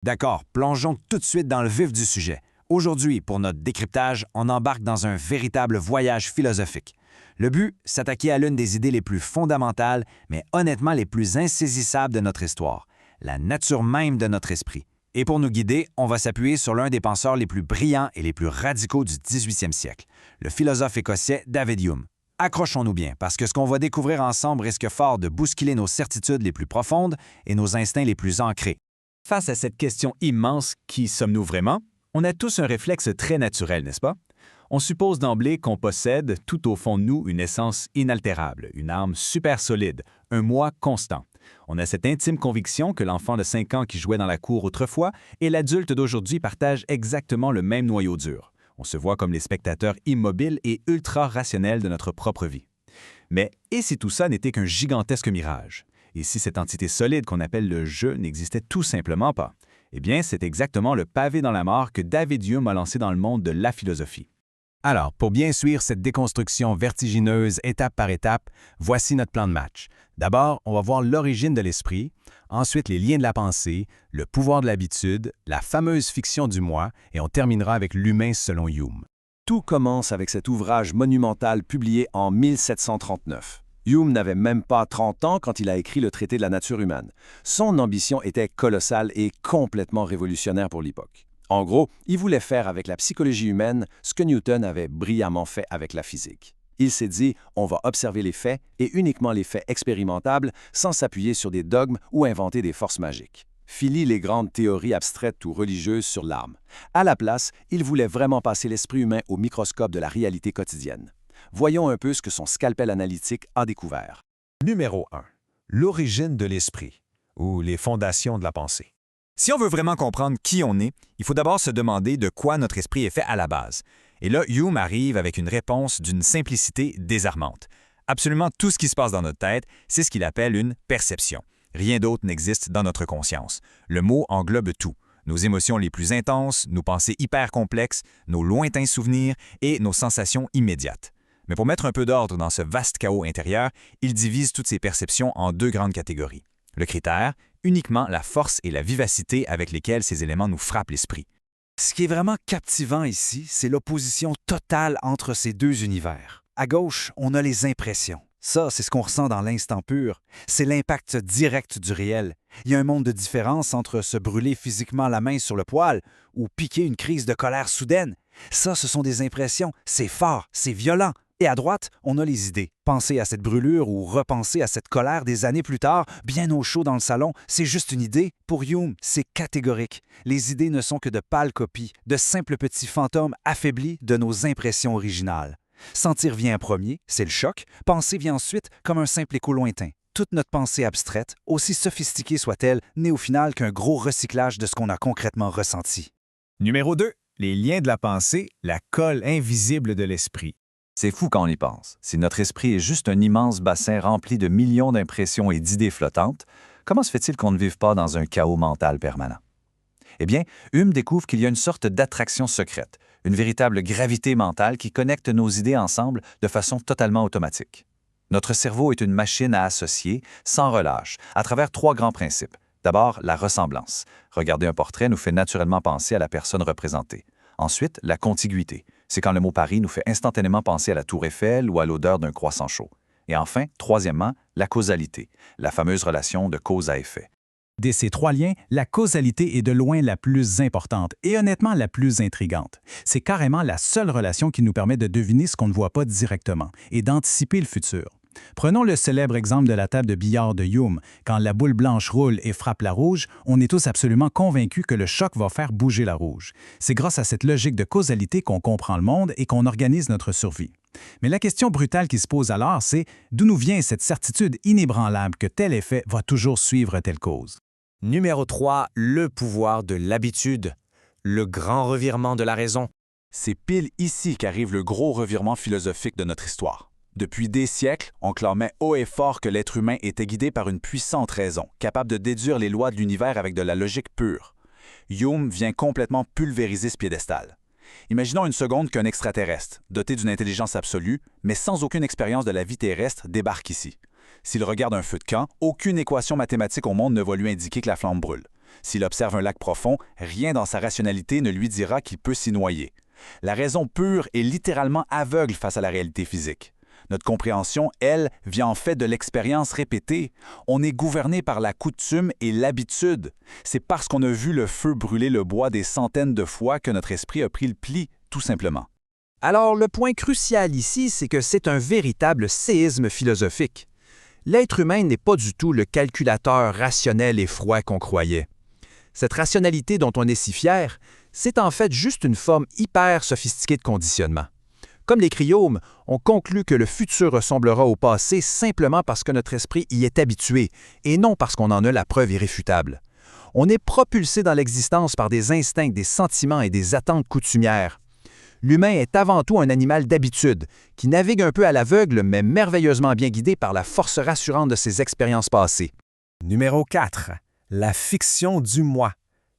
D'accord, plongeons tout de suite dans le vif du sujet. Aujourd'hui, pour notre décryptage, on embarque dans un véritable voyage philosophique. Le but, s'attaquer à l'une des idées les plus fondamentales, mais honnêtement les plus insaisissables de notre histoire, la nature même de notre esprit. Et pour nous guider, on va s'appuyer sur l'un des penseurs les plus brillants et les plus radicaux du 18e siècle, le philosophe écossais David Hume. Accrochons-nous bien, parce que ce qu'on va découvrir ensemble risque fort de bousculer nos certitudes les plus profondes et nos instincts les plus ancrés. Face à cette question immense, qui sommes-nous vraiment? On a tous un réflexe très naturel, n'est-ce pas? On suppose d'emblée qu'on possède tout au fond de nous une essence inaltérable, une âme super solide, un moi constant. On a cette intime conviction que l'enfant de 5 ans qui jouait dans la cour autrefois et l'adulte d'aujourd'hui partagent exactement le même noyau dur. On se voit comme les spectateurs immobiles et ultra-rationnels de notre propre vie. Mais et si tout ça n'était qu'un gigantesque mirage? Et si cette entité solide qu'on appelle le « je » n'existait tout simplement pas? Eh bien, c'est exactement le pavé dans la mare que David Hume a lancé dans le monde de la philosophie. Alors, pour bien suivre cette déconstruction vertigineuse étape par étape, voici notre plan de match. D'abord, on va voir l'origine de l'esprit, ensuite les liens de la pensée, le pouvoir de l'habitude, la fameuse fiction du moi, et on terminera avec l'humain selon Hume. Tout commence avec cet ouvrage monumental publié en 1739. Hume n'avait même pas 30 ans quand il a écrit le traité de la nature humaine. Son ambition était colossale et complètement révolutionnaire pour l'époque. En gros, il voulait faire avec la psychologie humaine ce que Newton avait brillamment fait avec la physique. Il s'est dit, on va observer les faits et uniquement les faits expérimentables sans s'appuyer sur des dogmes ou inventer des forces magiques. Fili les grandes théories abstraites ou religieuses sur l'âme. À la place, il voulait vraiment passer l'esprit humain au microscope de la réalité quotidienne. Voyons un peu ce que son scalpel analytique a découvert. Numéro 1. L'origine de l'esprit, ou les fondations de la pensée. Si on veut vraiment comprendre qui on est, il faut d'abord se demander de quoi notre esprit est fait à la base. Et là, Hume arrive avec une réponse d'une simplicité désarmante. Absolument tout ce qui se passe dans notre tête, c'est ce qu'il appelle une perception. Rien d'autre n'existe dans notre conscience. Le mot englobe tout. Nos émotions les plus intenses, nos pensées hyper complexes, nos lointains souvenirs et nos sensations immédiates. Mais pour mettre un peu d'ordre dans ce vaste chaos intérieur, il divise toutes ces perceptions en 2 grandes catégories. Le critère, uniquement la force et la vivacité avec lesquelles ces éléments nous frappent l'esprit. Ce qui est vraiment captivant ici, c'est l'opposition totale entre ces 2 univers. À gauche, on a les impressions. Ça, c'est ce qu'on ressent dans l'instant pur. C'est l'impact direct du réel. Il y a un monde de différence entre se brûler physiquement la main sur le poêle ou piquer une crise de colère soudaine. Ça, ce sont des impressions. C'est fort, c'est violent. Et à droite, on a les idées. Penser à cette brûlure ou repenser à cette colère des années plus tard, bien au chaud dans le salon, c'est juste une idée. Pour Hume, c'est catégorique. Les idées ne sont que de pâles copies, de simples petits fantômes affaiblis de nos impressions originales. Sentir vient en premier, c'est le choc. Penser vient ensuite comme un simple écho lointain. Toute notre pensée abstraite, aussi sophistiquée soit-elle, n'est au final qu'un gros recyclage de ce qu'on a concrètement ressenti. Numéro 2. Les liens de la pensée, la colle invisible de l'esprit. C'est fou quand on y pense. Si notre esprit est juste un immense bassin rempli de millions d'impressions et d'idées flottantes, comment se fait-il qu'on ne vive pas dans un chaos mental permanent? Eh bien, Hume découvre qu'il y a une sorte d'attraction secrète, une véritable gravité mentale qui connecte nos idées ensemble de façon totalement automatique. Notre cerveau est une machine à associer, sans relâche, à travers 3 grands principes. D'abord, la ressemblance. Regarder un portrait nous fait naturellement penser à la personne représentée. Ensuite, la contiguïté. C'est quand le mot Paris nous fait instantanément penser à la Tour Eiffel ou à l'odeur d'un croissant chaud. Et enfin, troisièmement, la causalité, la fameuse relation de cause à effet. De ces 3 liens, la causalité est de loin la plus importante et honnêtement la plus intrigante. C'est carrément la seule relation qui nous permet de deviner ce qu'on ne voit pas directement et d'anticiper le futur. Prenons le célèbre exemple de la table de billard de Hume. Quand la boule blanche roule et frappe la rouge, on est tous absolument convaincus que le choc va faire bouger la rouge. C'est grâce à cette logique de causalité qu'on comprend le monde et qu'on organise notre survie. Mais la question brutale qui se pose alors, c'est d'où nous vient cette certitude inébranlable que tel effet va toujours suivre telle cause? Numéro 3. Le pouvoir de l'habitude. Le grand revirement de la raison. C'est pile ici qu'arrive le gros revirement philosophique de notre histoire. Depuis des siècles, on clamait haut et fort que l'être humain était guidé par une puissante raison, capable de déduire les lois de l'univers avec de la logique pure. Hume vient complètement pulvériser ce piédestal. Imaginons une seconde qu'un extraterrestre, doté d'une intelligence absolue, mais sans aucune expérience de la vie terrestre, débarque ici. S'il regarde un feu de camp, aucune équation mathématique au monde ne va lui indiquer que la flamme brûle. S'il observe un lac profond, rien dans sa rationalité ne lui dira qu'il peut s'y noyer. La raison pure est littéralement aveugle face à la réalité physique. Notre compréhension, elle, vient en fait de l'expérience répétée. On est gouverné par la coutume et l'habitude. C'est parce qu'on a vu le feu brûler le bois des centaines de fois que notre esprit a pris le pli, tout simplement. Alors, le point crucial ici, c'est que c'est un véritable séisme philosophique. L'être humain n'est pas du tout le calculateur rationnel et froid qu'on croyait. Cette rationalité dont on est si fier, c'est en fait juste une forme hyper sophistiquée de conditionnement. Comme les cryomes, on conclut que le futur ressemblera au passé simplement parce que notre esprit y est habitué, et non parce qu'on en a la preuve irréfutable. On est propulsé dans l'existence par des instincts, des sentiments et des attentes coutumières. L'humain est avant tout un animal d'habitude, qui navigue un peu à l'aveugle, mais merveilleusement bien guidé par la force rassurante de ses expériences passées. Numéro 4. La fiction du moi.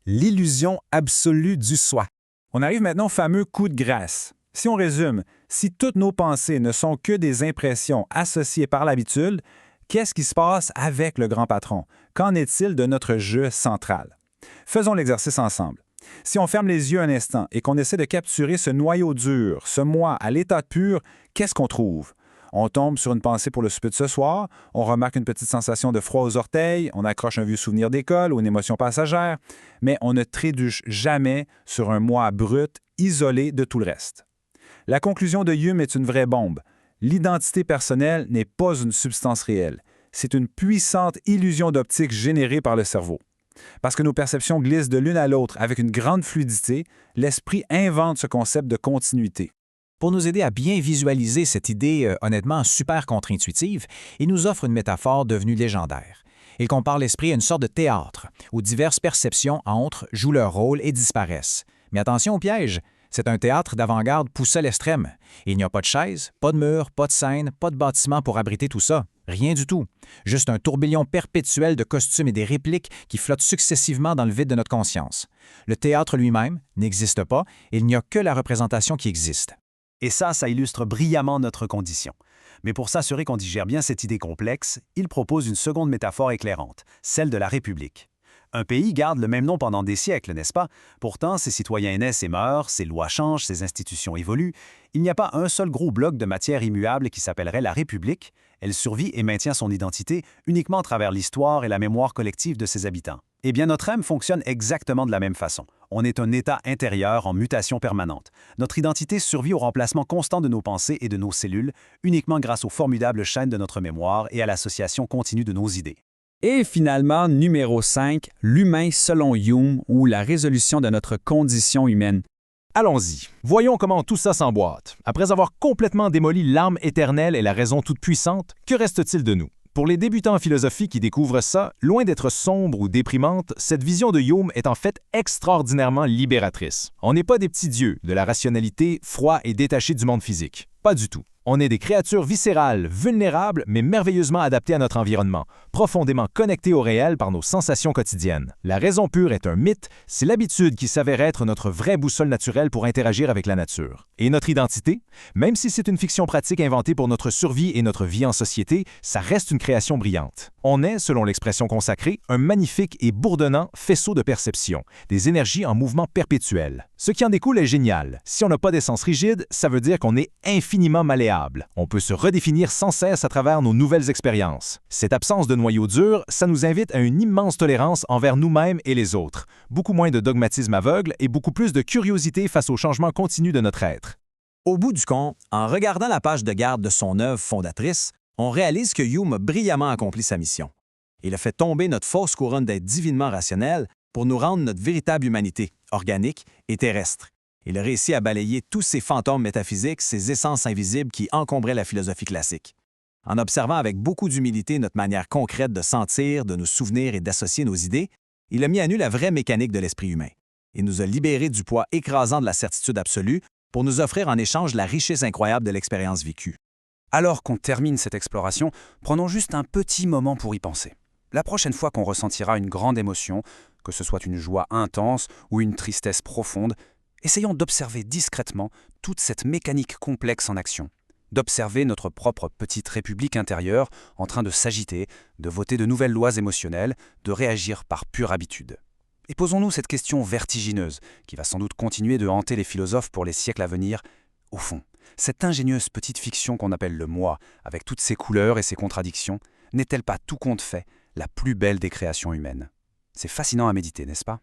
L'illusion absolue du soi. On arrive maintenant au fameux coup de grâce. Si on résume, si toutes nos pensées ne sont que des impressions associées par l'habitude, qu'est-ce qui se passe avec le grand patron? Qu'en est-il de notre jeu central? Faisons l'exercice ensemble. Si on ferme les yeux un instant et qu'on essaie de capturer ce noyau dur, ce moi à l'état pur, qu'est-ce qu'on trouve? On tombe sur une pensée pour le souper de ce soir, on remarque une petite sensation de froid aux orteils, on accroche un vieux souvenir d'école ou une émotion passagère, mais on ne trébuche jamais sur un moi brut, isolé de tout le reste. La conclusion de Hume est une vraie bombe. L'identité personnelle n'est pas une substance réelle. C'est une puissante illusion d'optique générée par le cerveau. Parce que nos perceptions glissent de l'une à l'autre avec une grande fluidité, l'esprit invente ce concept de continuité. Pour nous aider à bien visualiser cette idée honnêtement super contre-intuitive, il nous offre une métaphore devenue légendaire. Il compare l'esprit à une sorte de théâtre, où diverses perceptions entrent, jouent leur rôle et disparaissent. Mais attention au piège! C'est un théâtre d'avant-garde poussé à l'extrême. Il n'y a pas de chaise, pas de mur, pas de scène, pas de bâtiment pour abriter tout ça. Rien du tout. Juste un tourbillon perpétuel de costumes et des répliques qui flottent successivement dans le vide de notre conscience. Le théâtre lui-même n'existe pas, et il n'y a que la représentation qui existe. Et ça illustre brillamment notre condition. Mais pour s'assurer qu'on digère bien cette idée complexe, il propose une seconde métaphore éclairante, celle de la République. Un pays garde le même nom pendant des siècles, n'est-ce pas? Pourtant, ses citoyens naissent et meurent, ses lois changent, ses institutions évoluent. Il n'y a pas un seul gros bloc de matière immuable qui s'appellerait la République. Elle survit et maintient son identité uniquement à travers l'histoire et la mémoire collective de ses habitants. Eh bien, notre âme fonctionne exactement de la même façon. On est un état intérieur en mutation permanente. Notre identité survit au remplacement constant de nos pensées et de nos cellules, uniquement grâce aux formidables chaînes de notre mémoire et à l'association continue de nos idées. Et finalement, numéro 5, l'humain selon Hume ou la résolution de notre condition humaine. Allons-y. Voyons comment tout ça s'emboîte. Après avoir complètement démoli l'âme éternelle et la raison toute-puissante, que reste-t-il de nous? Pour les débutants en philosophie qui découvrent ça, loin d'être sombre ou déprimante, cette vision de Hume est en fait extraordinairement libératrice. On n'est pas des petits dieux, de la rationalité, froid et détaché du monde physique. Pas du tout. On est des créatures viscérales, vulnérables, mais merveilleusement adaptées à notre environnement, profondément connectées au réel par nos sensations quotidiennes. La raison pure est un mythe, c'est l'habitude qui s'avère être notre vraie boussole naturelle pour interagir avec la nature. Et notre identité? Même si c'est une fiction pratique inventée pour notre survie et notre vie en société, ça reste une création brillante. On est, selon l'expression consacrée, un magnifique et bourdonnant faisceau de perceptions, des énergies en mouvement perpétuel. Ce qui en découle est génial. Si on n'a pas d'essence rigide, ça veut dire qu'on est infiniment malléable. On peut se redéfinir sans cesse à travers nos nouvelles expériences. Cette absence de noyau dur, ça nous invite à une immense tolérance envers nous-mêmes et les autres. Beaucoup moins de dogmatisme aveugle et beaucoup plus de curiosité face au changement continu de notre être. Au bout du compte, en regardant la page de garde de son œuvre fondatrice, on réalise que Hume a brillamment accompli sa mission. Il a fait tomber notre fausse couronne d'être divinement rationnel pour nous rendre notre véritable humanité, organique et terrestre. Il a réussi à balayer tous ces fantômes métaphysiques, ces essences invisibles qui encombraient la philosophie classique. En observant avec beaucoup d'humilité notre manière concrète de sentir, de nous souvenir et d'associer nos idées, il a mis à nu la vraie mécanique de l'esprit humain. Il nous a libérés du poids écrasant de la certitude absolue pour nous offrir en échange la richesse incroyable de l'expérience vécue. Alors qu'on termine cette exploration, prenons juste un petit moment pour y penser. La prochaine fois qu'on ressentira une grande émotion, que ce soit une joie intense ou une tristesse profonde, essayons d'observer discrètement toute cette mécanique complexe en action, d'observer notre propre petite république intérieure en train de s'agiter, de voter de nouvelles lois émotionnelles, de réagir par pure habitude. Et posons-nous cette question vertigineuse, qui va sans doute continuer de hanter les philosophes pour les siècles à venir. Au fond, cette ingénieuse petite fiction qu'on appelle le moi, avec toutes ses couleurs et ses contradictions, n'est-elle pas tout compte fait la plus belle des créations humaines? C'est fascinant à méditer, n'est-ce pas?